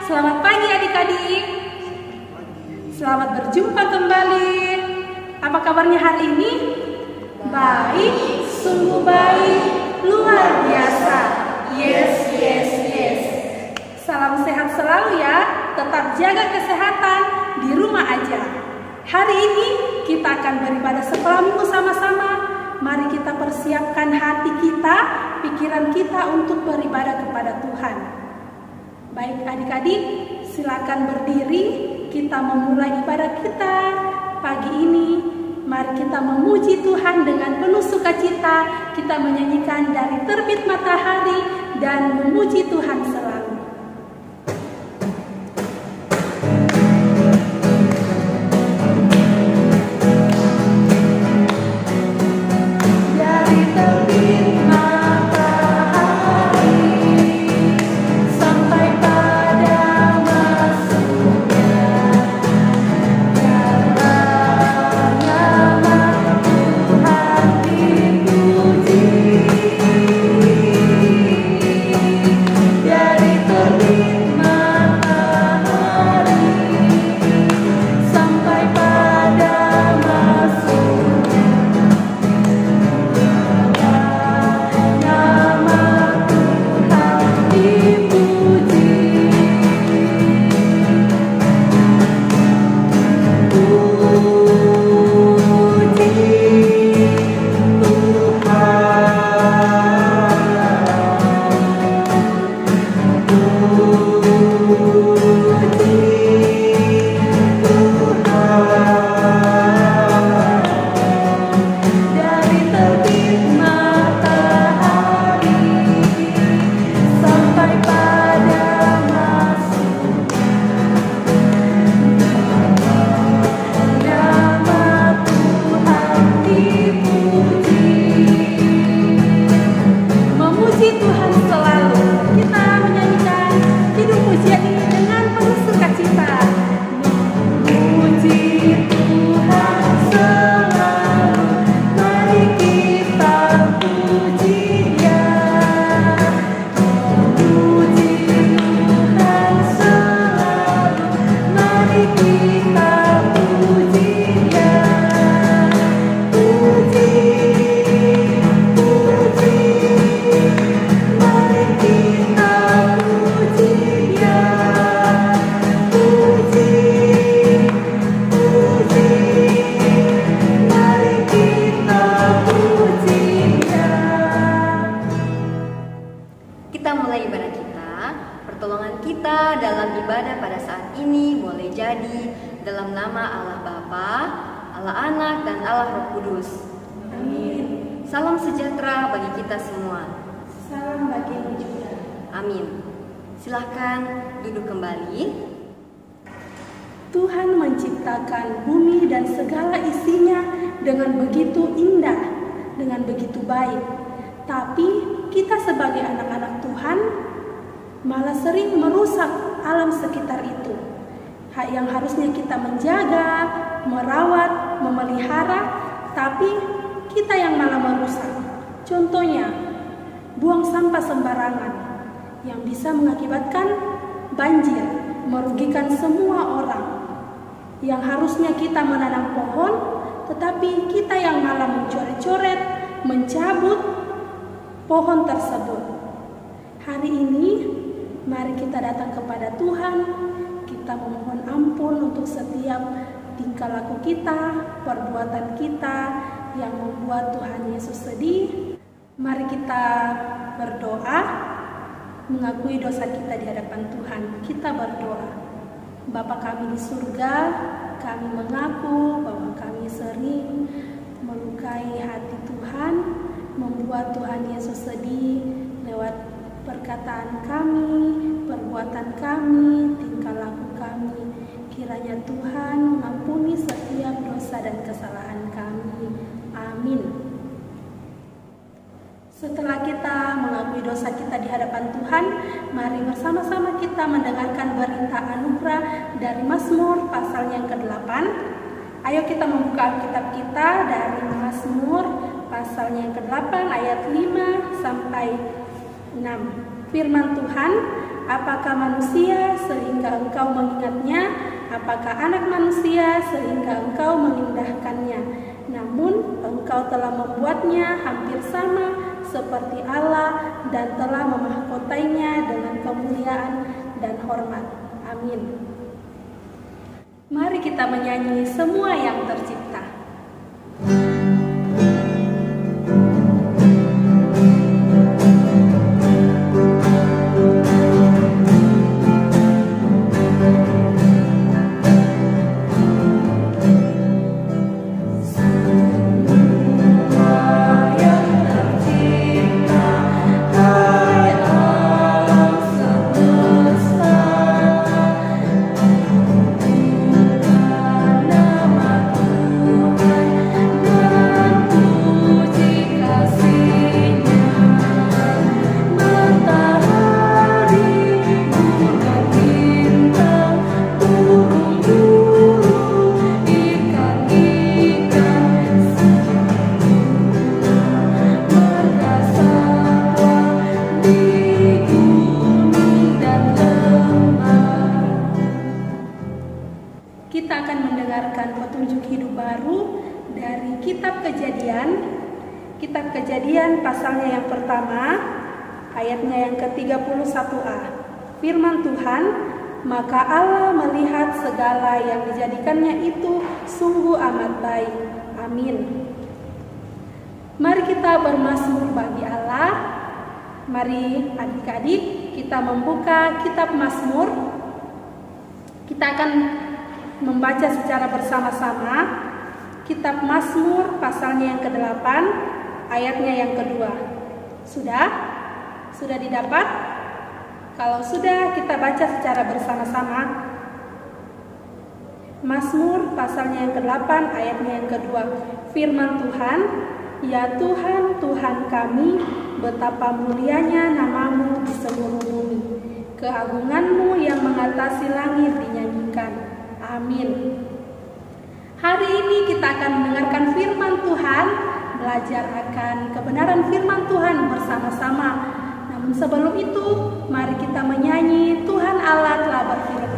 Selamat pagi adik-adik. Selamat berjumpa kembali. Apa kabarnya hari ini? Baik, sungguh baik, luar biasa. Yes, yes, yes. Salam sehat selalu ya. Tetap jaga kesehatan di rumah aja. Hari ini kita akan beribadah sekolah minggu sama-sama. Mari kita persiapkan hati kita, pikiran kita untuk beribadah kepada Tuhan. Baik adik-adik, silakan berdiri. Kita memulai ibadah kita pagi ini. Mari kita memuji Tuhan dengan penuh sukacita. Kita menyanyikan dari terbit matahari dan memuji Tuhan selalu. Salam sejahtera bagi kita semua. Salam bagimu juga. Amin. Silahkan duduk kembali. Tuhan menciptakan bumi dan segala isinya dengan begitu indah, dengan begitu baik. Tapi kita sebagai anak-anak Tuhan malah sering merusak alam sekitar itu. Yang harusnya kita menjaga, merawat, memelihara, tapi kita yang malah merusak. Contohnya, buang sampah sembarangan yang bisa mengakibatkan banjir, merugikan semua orang. Yang harusnya kita menanam pohon, tetapi kita yang malah mencoret-coret, mencabut pohon tersebut. Hari ini, mari kita datang kepada Tuhan. Kita memohon ampun untuk setiap tingkah laku kita, perbuatan kita yang membuat Tuhan Yesus sedih. Mari kita berdoa, mengakui dosa kita di hadapan Tuhan. Kita berdoa. Bapa kami di surga, kami mengaku bahwa kami sering melukai hati Tuhan, membuat Tuhan Yesus sedih lewat perkataan kami, perbuatan kami, tingkah laku kami. Kiranya Tuhan mengampuni setiap dosa dan kesalahan kami. Amin. Setelah kita mengakui dosa kita di hadapan Tuhan, mari bersama-sama kita mendengarkan berita anugerah dari Mazmur pasal yang ke-8. Ayo kita membuka Alkitab kita dari Mazmur pasal yang ke-8 ayat 5 sampai 6. Firman Tuhan, Apakah manusia sehingga engkau mengingatnya? Apakah anak manusia sehingga engkau mengindahkannya? Namun engkau telah membuatnya hampir sama seperti Allah dan telah memahkotainya dengan kemuliaan dan hormat. Amin. Mari kita menyanyi semua yang tercipta. Kita akan mendengarkan petunjuk hidup baru dari Kitab Kejadian pasalnya yang pertama, ayatnya yang ke-31a. Firman Tuhan, maka Allah melihat segala yang dijadikannya itu sungguh amat baik. Amin. Mari kita bermazmur bagi Allah. Mari adik-adik kita membuka kitab Mazmur. Kita akan membaca secara bersama-sama kitab Mazmur pasalnya yang ke-8 ayatnya yang kedua. Sudah didapat? Kalau sudah, kita baca secara bersama-sama. Mazmur pasalnya yang ke-8 ayatnya yang kedua. Firman Tuhan, ya Tuhan, Tuhan kami, betapa mulianya namamu di seluruh bumi. Keagunganmu yang mengatasi langit dinyanyikan. Amin. Hari ini kita akan mendengarkan firman Tuhan, belajar akan kebenaran firman Tuhan bersama-sama. Namun sebelum itu, mari kita menyanyi Tuhan Allah telah berfirman.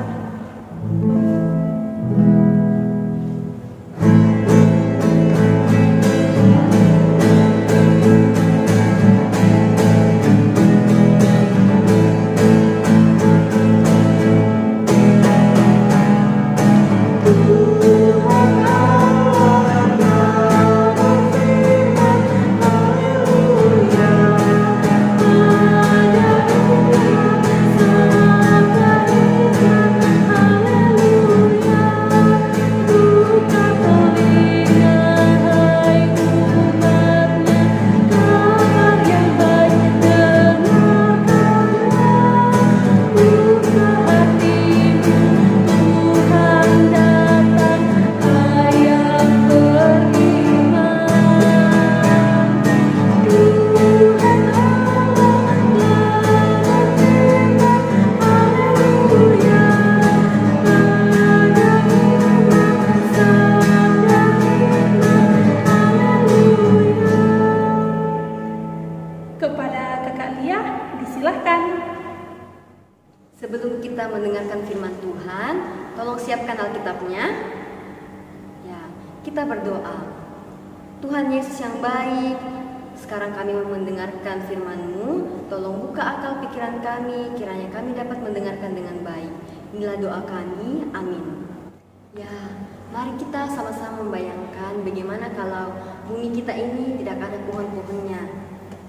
Sebelum kita mendengarkan firman Tuhan, tolong siapkan Alkitabnya. Ya, kita berdoa. Tuhan Yesus yang baik, sekarang kami mendengarkan firman-Mu. Tolong buka akal pikiran kami, kiranya kami dapat mendengarkan dengan baik. Inilah doa kami, amin. Ya, mari kita sama-sama membayangkan bagaimana kalau bumi kita ini tidak ada pohon-pohonnya.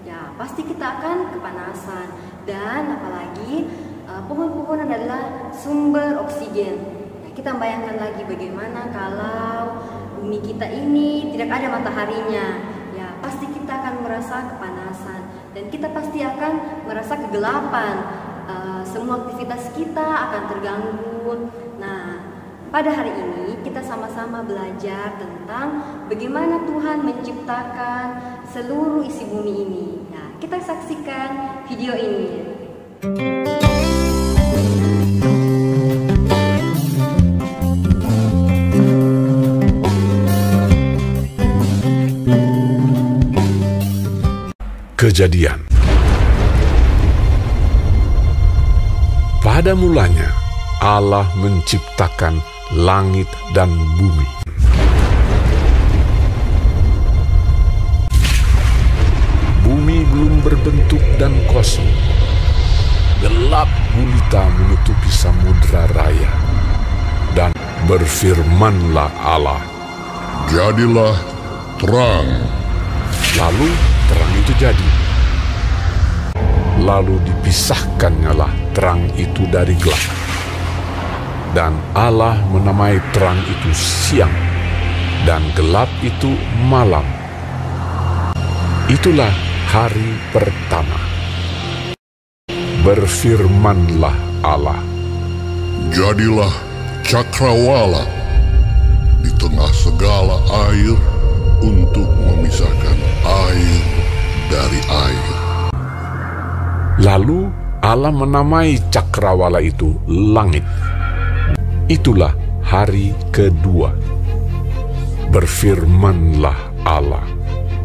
Ya, pasti kita akan kepanasan. Dan apalagi pohon-pohon adalah sumber oksigen. Nah, kita bayangkan lagi bagaimana kalau bumi kita ini tidak ada mataharinya. Ya, pasti kita akan merasa kepanasan dan kita pasti akan merasa kegelapan. Semua aktivitas kita akan terganggu. Nah, pada hari ini kita sama-sama belajar tentang bagaimana Tuhan menciptakan seluruh isi bumi ini. Nah, kita saksikan video ini. Kejadian Pada mulanya Allah menciptakan langit dan bumi. Bumi belum berbentuk dan kosong. Gelap gulita menutupi samudra raya. Dan berfirmanlah Allah, "Jadilah terang." Lalu terang itu jadi. Lalu dipisahkannyalah terang itu dari gelap. Dan Allah menamai terang itu siang, dan gelap itu malam. Itulah hari pertama. Berfirmanlah Allah, "Jadilah cakrawala di tengah segala air untuk memisahkan air dari air." Lalu Allah menamai cakrawala itu langit. Itulah hari kedua. Berfirmanlah Allah,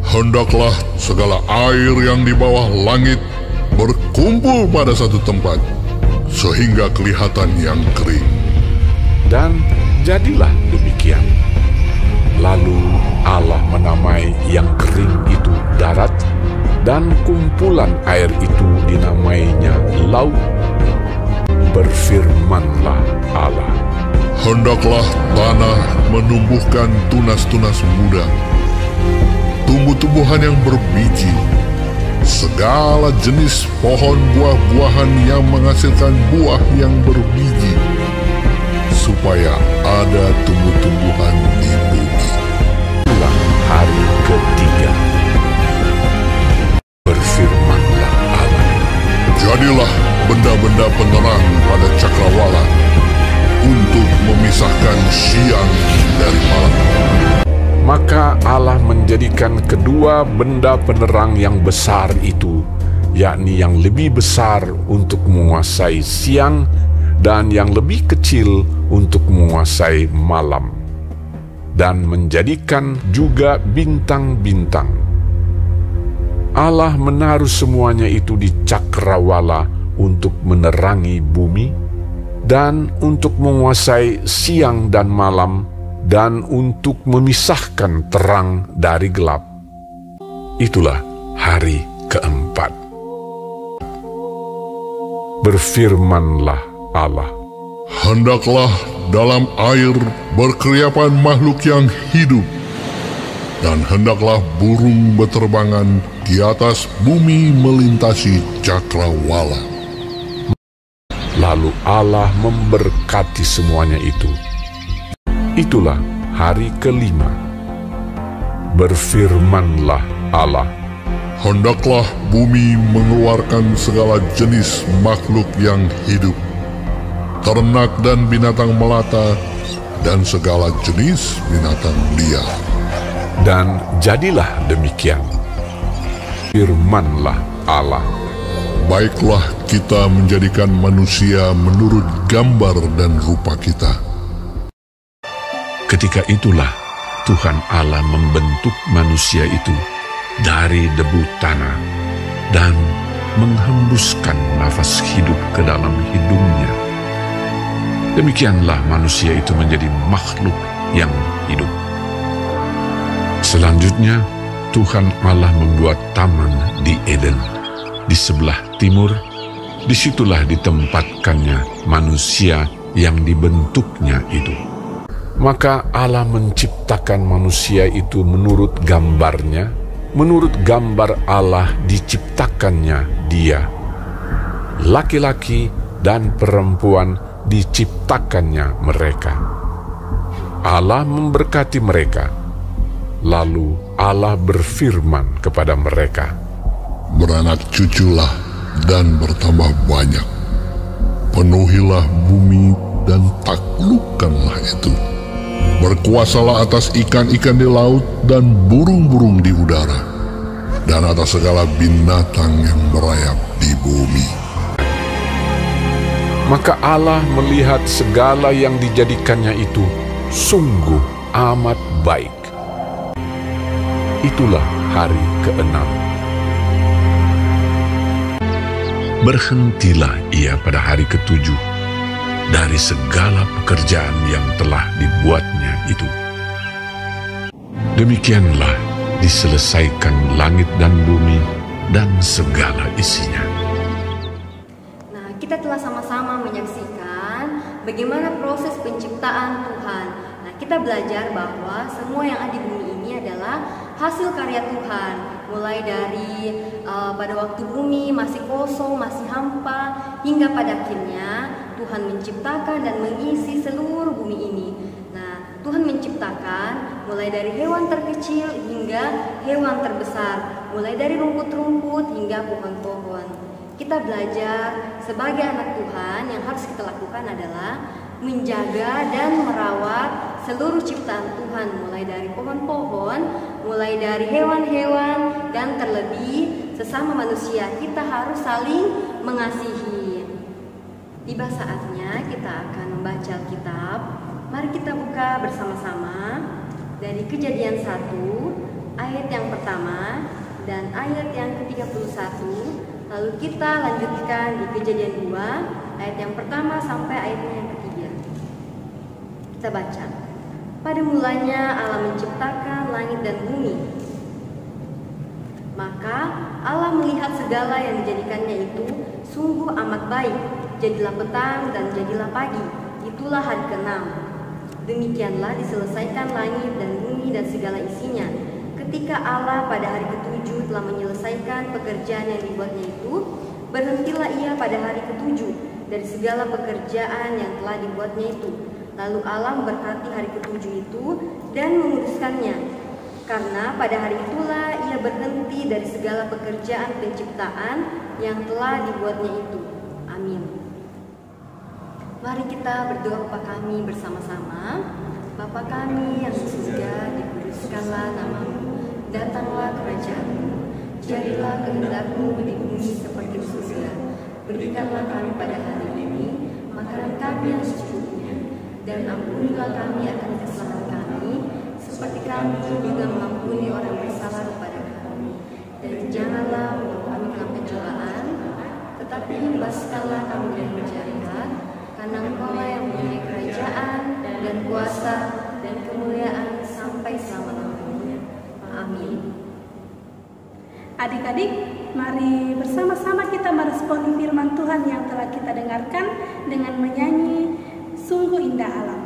"Hendaklah segala air yang di bawah langit berkumpul pada satu tempat, sehingga kelihatan yang kering." Dan jadilah demikian. Lalu Allah menamai yang kering itu darat, dan kumpulan air itu dinamainya laut. Berfirmanlah Allah, "Hendaklah tanah menumbuhkan tunas-tunas muda, tumbuh-tumbuhan yang berbiji, segala jenis pohon buah-buahan yang menghasilkan buah yang berbiji, supaya ada tumbuh-tumbuhan di bumi." Itulah hari ketiga. Berfirmanlah Allah, "Jadilah benda-benda penerang pada cakrawala untuk memisahkan siang dari malam." Maka Allah menjadikan kedua benda penerang yang besar itu, yakni yang lebih besar untuk menguasai siang dan yang lebih kecil untuk menguasai malam, dan menjadikan juga bintang-bintang. Allah menaruh semuanya itu di cakrawala untuk menerangi bumi, dan untuk menguasai siang dan malam, dan untuk memisahkan terang dari gelap. Itulah hari keempat. Berfirmanlah Allah, "Hendaklah dalam air berkeriapan makhluk yang hidup, dan hendaklah burung beterbangan di atas bumi melintasi cakrawala." Lalu Allah memberkati semuanya itu. Itulah hari kelima. Berfirmanlah Allah, "Hendaklah bumi mengeluarkan segala jenis makhluk yang hidup, ternak dan binatang melata, dan segala jenis binatang liar." dan jadilah demikian. Firmanlah Allah, "Baiklah kita menjadikan manusia menurut gambar dan rupa kita." Ketika itulah Tuhan Allah membentuk manusia itu dari debu tanah dan menghembuskan nafas hidup ke dalam hidungnya. Demikianlah manusia itu menjadi makhluk yang hidup. Selanjutnya, Tuhan Allah membuat taman di Eden, di sebelah timur. Disitulah ditempatkannya manusia yang dibentuknya itu. Maka Allah menciptakan manusia itu menurut gambarnya, menurut gambar Allah diciptakannya dia. Laki-laki dan perempuan diciptakannya mereka. Allah memberkati mereka. Lalu Allah berfirman kepada mereka, "Beranak cuculah dan bertambah banyak. Penuhilah bumi dan taklukkanlah itu. Berkuasalah atas ikan-ikan di laut dan burung-burung di udara, dan atas segala binatang yang merayap di bumi." Maka Allah melihat segala yang dijadikannya itu sungguh amat baik. Itulah hari ke-6. berhentilah ia pada hari ketujuh dari segala pekerjaan yang telah dibuatnya itu. Demikianlah diselesaikan langit dan bumi dan segala isinya. Nah, kita telah sama-sama menyaksikan bagaimana proses penciptaan Tuhan. Nah, kita belajar bahwa semua yang ada di bumi ini adalah hasil karya Tuhan. Mulai dari pada waktu bumi masih kosong, masih hampa, hingga pada akhirnya Tuhan menciptakan dan mengisi seluruh bumi ini. Nah, Tuhan menciptakan mulai dari hewan terkecil hingga hewan terbesar, mulai dari rumput-rumput hingga pohon-pohon. Kita belajar sebagai anak Tuhan yang harus kita lakukan adalah menjaga dan merawat seluruh ciptaan Tuhan, mulai dari pohon-pohon, mulai dari hewan-hewan, dan terlebih sesama manusia. Kita harus saling mengasihi. Tiba saatnya kita akan membaca Alkitab. Mari kita buka bersama-sama dari Kejadian 1 ayat yang pertama dan ayat yang ke-31. Lalu kita lanjutkan di Kejadian 2 ayat yang pertama sampai ayatnya yang ketiga. Kita baca. Pada mulanya Allah menciptakan langit dan bumi. Maka Allah melihat segala yang dijadikannya itu sungguh amat baik. Jadilah petang dan jadilah pagi. Itulah hari ke-6. Demikianlah diselesaikan langit dan bumi dan segala isinya. Ketika Allah pada hari ke-7 telah menyelesaikan pekerjaan yang dibuatnya itu, berhentilah ia pada hari ke-7 dari segala pekerjaan yang telah dibuatnya itu. Lalu Allah memberkati hari ke-7 itu dan menguduskannya, karena pada hari itulah ia berhenti dari segala pekerjaan penciptaan yang telah dibuatnya itu. Amin. Mari kita berdoa kepada kami bersama-sama. Bapa kami yang di surga, dikuduskanlah namamu, datanglah kerajaan-Mu, jadilah kehendak-Mu di bumi seperti di surga. Berikanlah kami pada hari ini makanan kami yang secukupnya, dan ampunilah kami akan kesalahan kami, seperti kami juga mengampuni orang bersalah kepada kami. Dan janganlah membawa kami dalam pencobaan, tetapi bebaskanlah kami dari jahat, karena Engkau-lah yang mempunyai kerajaan dan kuasa dan kemuliaan sampai selama-lamanya. Amin. Adik-adik, mari bersama-sama kita meresponi firman Tuhan yang telah kita dengarkan dengan menyanyi Sungguh Indah Alam.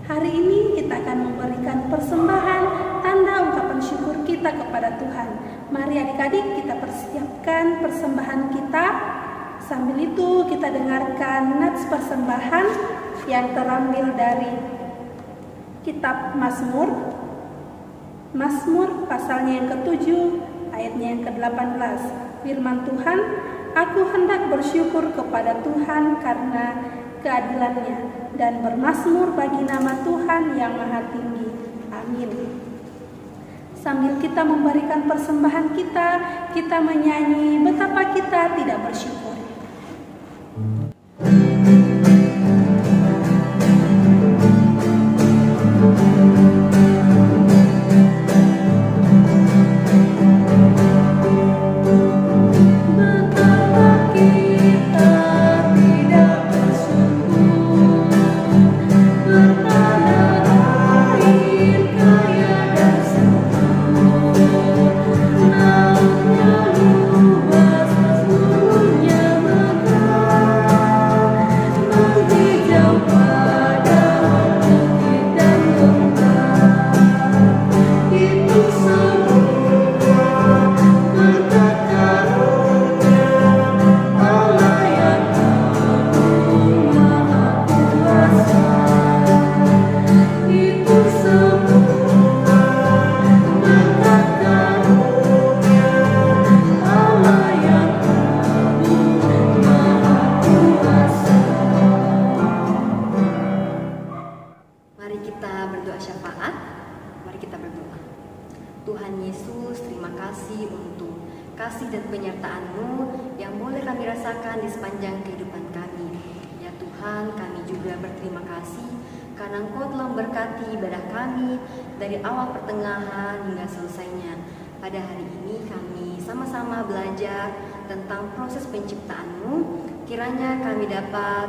Hari ini kita akan memberikan persembahan tanda ungkapan syukur kita kepada Tuhan. Mari adik-adik kita persiapkan persembahan kita. Sambil itu kita dengarkan nats persembahan yang terambil dari kitab Mazmur. Mazmur pasalnya yang ke-7 ayatnya yang ke-18. Firman Tuhan, aku hendak bersyukur kepada Tuhan karena keadilannya dan bermazmur bagi nama Tuhan yang Maha Tinggi. Amin. Sambil kita memberikan persembahan kita menyanyi betapa kita tidak bersyukur. Luas, luas, Tuhan Yesus, terima kasih untuk kasih dan penyertaan-Mu yang boleh kami rasakan di sepanjang kehidupan kami. Ya Tuhan, kami juga berterima kasih karena Engkau telah memberkati ibadah kami dari awal pertengahan hingga selesainya. Pada hari ini kami sama-sama belajar tentang proses penciptaan-Mu. Kiranya kami dapat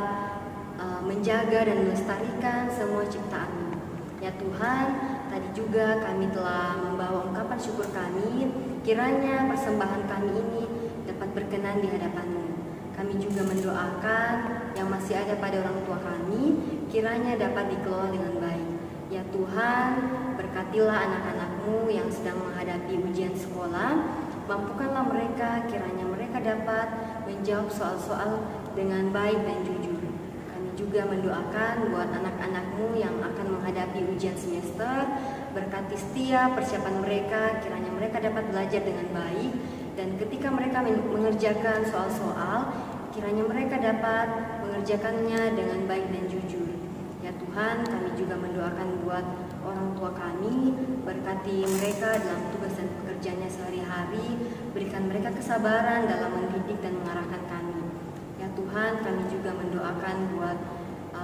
menjaga dan melestarikan semua ciptaan-Mu. Ya Tuhan, tadi juga kami telah membawa ungkapan syukur kami. Kiranya persembahan kami ini dapat berkenan di hadapan-Mu. Kami juga mendoakan yang masih ada pada orang tua kami, kiranya dapat dikelola dengan baik. Ya Tuhan, berkatilah anak-anak-Mu yang sedang menghadapi ujian sekolah. Mampukanlah mereka, kiranya mereka dapat menjawab soal-soal dengan baik dan jujur. Kami juga mendoakan buat anak-anak-Mu yang akan menghadapi ujian semester. Berkati setiap persiapan mereka, kiranya mereka dapat belajar dengan baik. Dan ketika mereka mengerjakan soal-soal, kiranya mereka dapat mengerjakannya dengan baik dan jujur. Ya Tuhan, kami juga mendoakan buat orang tua kami, berkati mereka dalam tugas dan pekerjaannya sehari-hari, berikan mereka kesabaran dalam mendidik dan mengarahkan kami. Ya Tuhan, kami juga mendoakan buat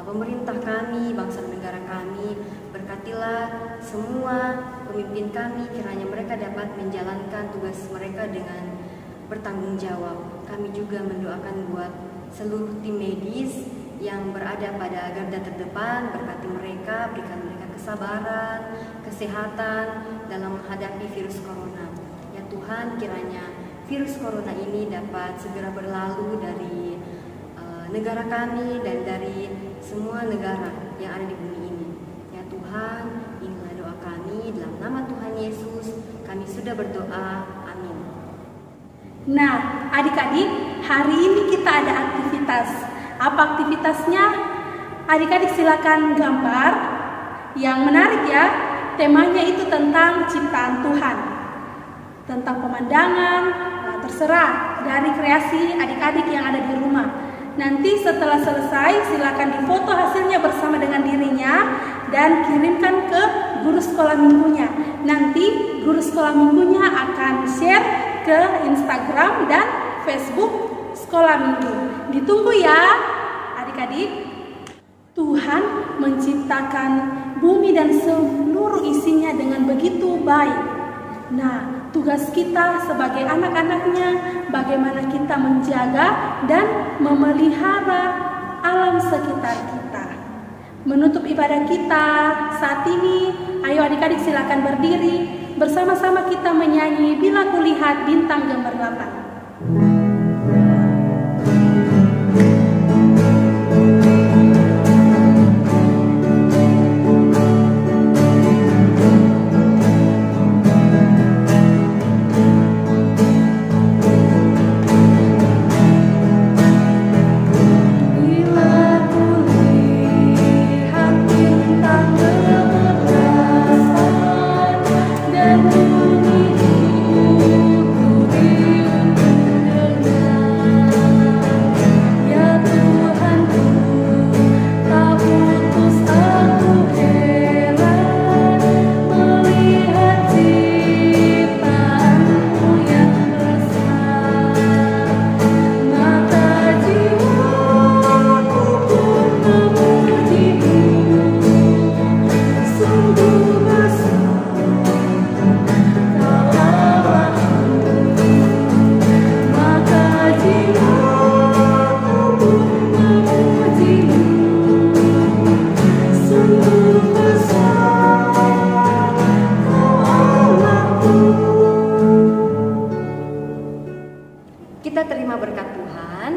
pemerintah kami, bangsa dan negara kami, berkatilah semua pemimpin kami, kiranya mereka dapat menjalankan tugas mereka dengan bertanggung jawab. Kami juga mendoakan buat seluruh tim medis yang berada pada garda terdepan, berkati mereka, berikan mereka kesabaran, kesehatan dalam menghadapi virus corona. Ya Tuhan, kiranya virus corona ini dapat segera berlalu dari negara kami dan dari semua negara yang ada di bumi ini. Ya Tuhan, inilah doa kami dalam nama Tuhan Yesus. Kami sudah berdoa. Amin. Nah, adik-adik, hari ini kita ada aktivitas. Apa aktivitasnya? Adik-adik silakan gambar. Yang menarik ya, temanya itu tentang ciptaan Tuhan. Tentang pemandangan, terserah dari kreasi adik-adik yang ada di rumah. Nanti setelah selesai silakan difoto hasilnya bersama dengan dirinya dan kirimkan ke guru sekolah minggunya. Nanti guru sekolah minggunya akan share ke Instagram dan Facebook sekolah minggu. Ditunggu ya adik-adik. Tuhan menciptakan bumi dan seluruh isinya dengan begitu baik. Nah, tugas kita sebagai anak-anaknya, bagaimana kita menjaga dan memelihara alam sekitar kita. Menutup ibadah kita saat ini, ayo adik-adik silakan berdiri. Bersama-sama kita menyanyi Bila Kulihat Bintang Gemerlapan. Kita terima berkat Tuhan,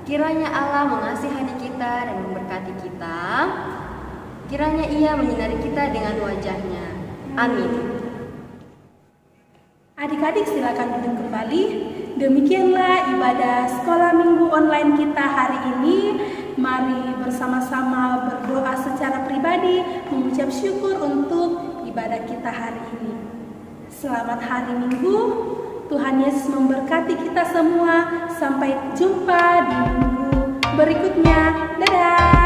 kiranya Allah mengasihani kita dan memberkati kita, kiranya Ia menyinari kita dengan wajah-Nya. Amin. Adik-adik silakan duduk kembali. Demikianlah ibadah sekolah minggu online kita hari ini. Mari bersama-sama berdoa secara pribadi, mengucap syukur untuk ibadah kita hari ini. Selamat hari Minggu. Tuhan Yesus memberkati kita semua. Sampai jumpa di minggu berikutnya. Dadah.